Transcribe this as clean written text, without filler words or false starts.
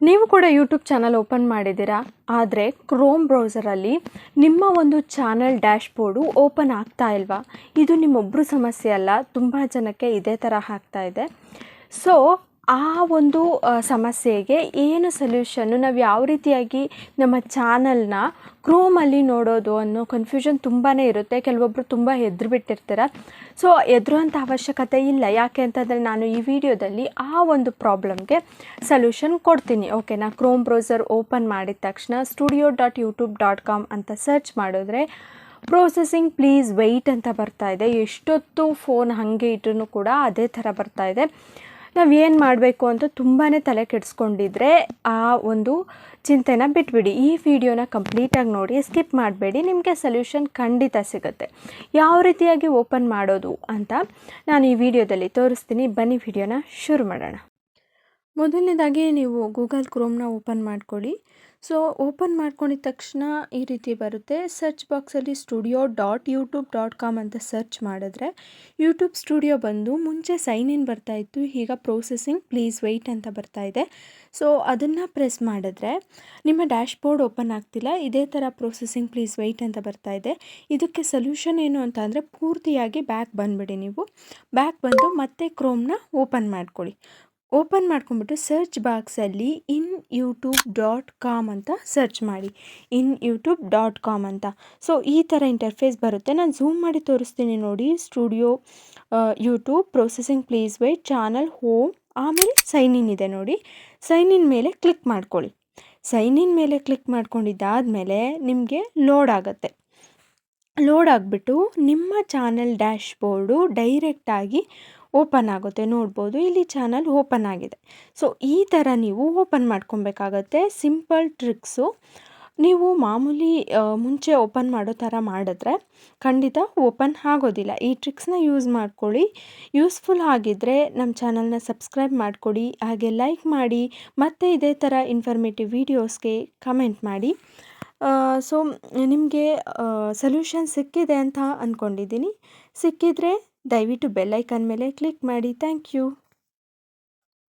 ನೀವು ಕೂಡ YouTube channel open ಮಾಡಿದ್ದೀರಾ, ಆದರೆ ಕ್ರೋಮ್ ಬ್ರೌಸರಲ್ಲಿ ನಿಮ್ಮ ಒಂದು ಚಾನಲ್ ಡ್ಯಾಶ್ಬೋರ್ಡು ಓಪನ್ ಆಗ್ತಾ ಇಲ್ವಾ? ಇದು ನಿಮ್ಮೊಬ್ಬರು ಸಮಸ್ಯೆ ಅಲ್ಲ, ತುಂಬ ಜನಕ್ಕೆ ಇದೇ ಥರ ಆಗ್ತಾ ಇದೆ. ಸೊ ಆ ಒಂದು ಸಮಸ್ಯೆಗೆ ಏನು ಸೊಲ್ಯೂಷನ್ನು, ನಾವು ಯಾವ ರೀತಿಯಾಗಿ ನಮ್ಮ ಚಾನಲ್ನ ಕ್ರೋಮಲ್ಲಿ ನೋಡೋದು ಅನ್ನೋ ಕನ್ಫ್ಯೂಷನ್ ತುಂಬಾ ಇರುತ್ತೆ. ಕೆಲವೊಬ್ಬರು ತುಂಬ ಹೆದರಿಬಿಟ್ಟಿರ್ತೀರ. ಸೊ ಹೆದರುವಂಥ ಅವಶ್ಯಕತೆ ಇಲ್ಲ. ಯಾಕೆ ಅಂತಂದರೆ ನಾನು ಈ ವಿಡಿಯೋದಲ್ಲಿ ಆ ಒಂದು ಪ್ರಾಬ್ಲಮ್ಗೆ ಸೊಲ್ಯೂಷನ್ ಕೊಡ್ತೀನಿ. ಓಕೆನಾ? ಕ್ರೋಮ್ ಬ್ರೌಸರ್ ಓಪನ್ ಮಾಡಿದ ತಕ್ಷಣ studio.youtube.com ಅಂತ ಸರ್ಚ್ ಮಾಡಿದ್ರೆ ಪ್ರೊಸೆಸಿಂಗ್ ಪ್ಲೀಸ್ ವೆಯ್ಟ್ ಅಂತ ಬರ್ತಾ ಇದೆ. ಎಷ್ಟೊತ್ತು ಫೋನ್ ಹಾಗೆ ಇಟ್ಟರೂ ಕೂಡ ಅದೇ ಥರ ಬರ್ತಾ ಇದೆ. ನಾವು ಏನು ಮಾಡಬೇಕು ಅಂತ ತುಂಬಾ ತಲೆ ಕೆಡಿಸ್ಕೊಂಡಿದ್ರೆ ಆ ಒಂದು ಚಿಂತೆನ ಬಿಟ್ಬಿಡಿ. ಈ ವಿಡಿಯೋನ ಕಂಪ್ಲೀಟಾಗಿ ನೋಡಿ, ಸ್ಕಿಪ್ ಮಾಡಬೇಡಿ. ನಿಮಗೆ ಸೊಲ್ಯೂಷನ್ ಖಂಡಿತ ಸಿಗುತ್ತೆ. ಯಾವ ರೀತಿಯಾಗಿ ಓಪನ್ ಮಾಡೋದು ಅಂತ ನಾನು ಈ ವಿಡಿಯೋದಲ್ಲಿ ತೋರಿಸ್ತೀನಿ. ಬನ್ನಿ ವಿಡಿಯೋನ ಶುರು ಮಾಡೋಣ. ಮೊದಲನೇದಾಗಿ ನೀವು ಗೂಗಲ್ ಕ್ರೋಮ್ನ ಓಪನ್ ಮಾಡ್ಕೊಳ್ಳಿ. ಸೊ ಓಪನ್ ಮಾಡ್ಕೊಂಡಿದ ತಕ್ಷಣ ಈ ರೀತಿ ಬರುತ್ತೆ. ಸರ್ಚ್ ಬಾಕ್ಸಲ್ಲಿ studio.youtube.com ಅಂತ ಸರ್ಚ್ ಮಾಡಿದ್ರೆ ಯೂಟ್ಯೂಬ್ ಸ್ಟುಡಿಯೋ ಬಂದು ಮುಂಚೆ ಸೈನ್ ಇನ್ ಬರ್ತಾಯಿತ್ತು, ಈಗ ಪ್ರೊಸೆಸಿಂಗ್ ಪ್ಲೀಸ್ ವೆಯ್ಟ್ ಅಂತ ಬರ್ತಾ ಇದೆ. ಸೊ ಅದನ್ನು ಪ್ರೆಸ್ ಮಾಡಿದ್ರೆ ನಿಮ್ಮ ಡ್ಯಾಶ್ಬೋರ್ಡ್ ಓಪನ್ ಆಗ್ತಿಲ್ಲ, ಇದೇ ಥರ ಪ್ರೊಸೆಸಿಂಗ್ ಪ್ಲೀಸ್ ವೆಯ್ಟ್ ಅಂತ ಬರ್ತಾ ಇದೆ. ಇದಕ್ಕೆ ಸೊಲ್ಯೂಷನ್ ಏನು ಅಂತ ಅಂದರೆ ಪೂರ್ತಿಯಾಗಿ ಬ್ಯಾಕ್ ಬಂದುಬಿಡಿ. ನೀವು ಬ್ಯಾಕ್ ಬಂದು ಮತ್ತೆ ಕ್ರೋಮ್ನ ಓಪನ್ ಮಾಡ್ಕೊಳ್ಳಿ. ಓಪನ್ ಮಾಡ್ಕೊಂಬಿಟ್ಟು ಸರ್ಚ್ ಬಾಕ್ಸಲ್ಲಿ inyoutube.com ಅಂತ ಸರ್ಚ್ ಮಾಡಿ. inyoutube.com ಅಂತ. ಸೊ ಈ ಥರ ಇಂಟರ್ಫೇಸ್ ಬರುತ್ತೆ. ನಾನು ಝೂಮ್ ಮಾಡಿ ತೋರಿಸ್ತೀನಿ ನೋಡಿ. Studio YouTube processing please weight channel home, ಆಮೇಲೆ ಸೈನ್ ಇನ್ ಇದೆ ನೋಡಿ. ಸೈನ್ ಇನ್ ಮೇಲೆ ಕ್ಲಿಕ್ ಮಾಡ್ಕೊಳ್ಳಿ. ಸೈನ್ ಇನ್ ಮೇಲೆ ಕ್ಲಿಕ್ ಮಾಡ್ಕೊಂಡಿದ್ದಾದಮೇಲೆ ನಿಮಗೆ ಲೋಡ್ ಆಗುತ್ತೆ. ಲೋಡ್ ಆಗಿಬಿಟ್ಟು ನಿಮ್ಮ ಚಾನಲ್ ಡ್ಯಾಶ್ಬೋರ್ಡು ಡೈರೆಕ್ಟಾಗಿ ಓಪನ್ ಆಗುತ್ತೆ. ನೋಡ್ಬೋದು ಇಲ್ಲಿ ಚಾನಲ್ ಓಪನ್ ಆಗಿದೆ. ಸೊ ಈ ಥರ ನೀವು ಓಪನ್ ಮಾಡ್ಕೊಬೇಕಾಗತ್ತೆ. Simple tricks. ನೀವು ಮಾಮೂಲಿ ಮುಂಚೆ ಓಪನ್ ಮಾಡೋ ಥರ ಮಾಡಿದ್ರೆ ಖಂಡಿತ ಓಪನ್ ಆಗೋದಿಲ್ಲ. ಈ ಟ್ರಿಕ್ಸ್ನ ಯೂಸ್ ಮಾಡ್ಕೊಳ್ಳಿ. ಯೂಸ್ಫುಲ್ ಆಗಿದ್ದರೆ ನಮ್ಮ ಚಾನಲ್ನ ಸಬ್ಸ್ಕ್ರೈಬ್ ಮಾಡಿಕೊಡಿ, ಹಾಗೆ ಲೈಕ್ ಮಾಡಿ, ಮತ್ತು ಇದೇ ಥರ ಇನ್ಫಾರ್ಮೇಟಿವ್ ವೀಡಿಯೋಸ್ಗೆ ಕಮೆಂಟ್ ಮಾಡಿ. ಸೊ ನಿಮಗೆ ಸೊಲ್ಯೂಷನ್ ಸಿಕ್ಕಿದೆ ಅಂತ ಅಂದ್ಕೊಂಡಿದ್ದೀನಿ. ಸಿಕ್ಕಿದರೆ ದಯವಿಟ್ಟು ಬೆಲ್ ಐಕಾನ್ ಮೇಲೆ ಕ್ಲಿಕ್ ಮಾಡಿ. Thank you.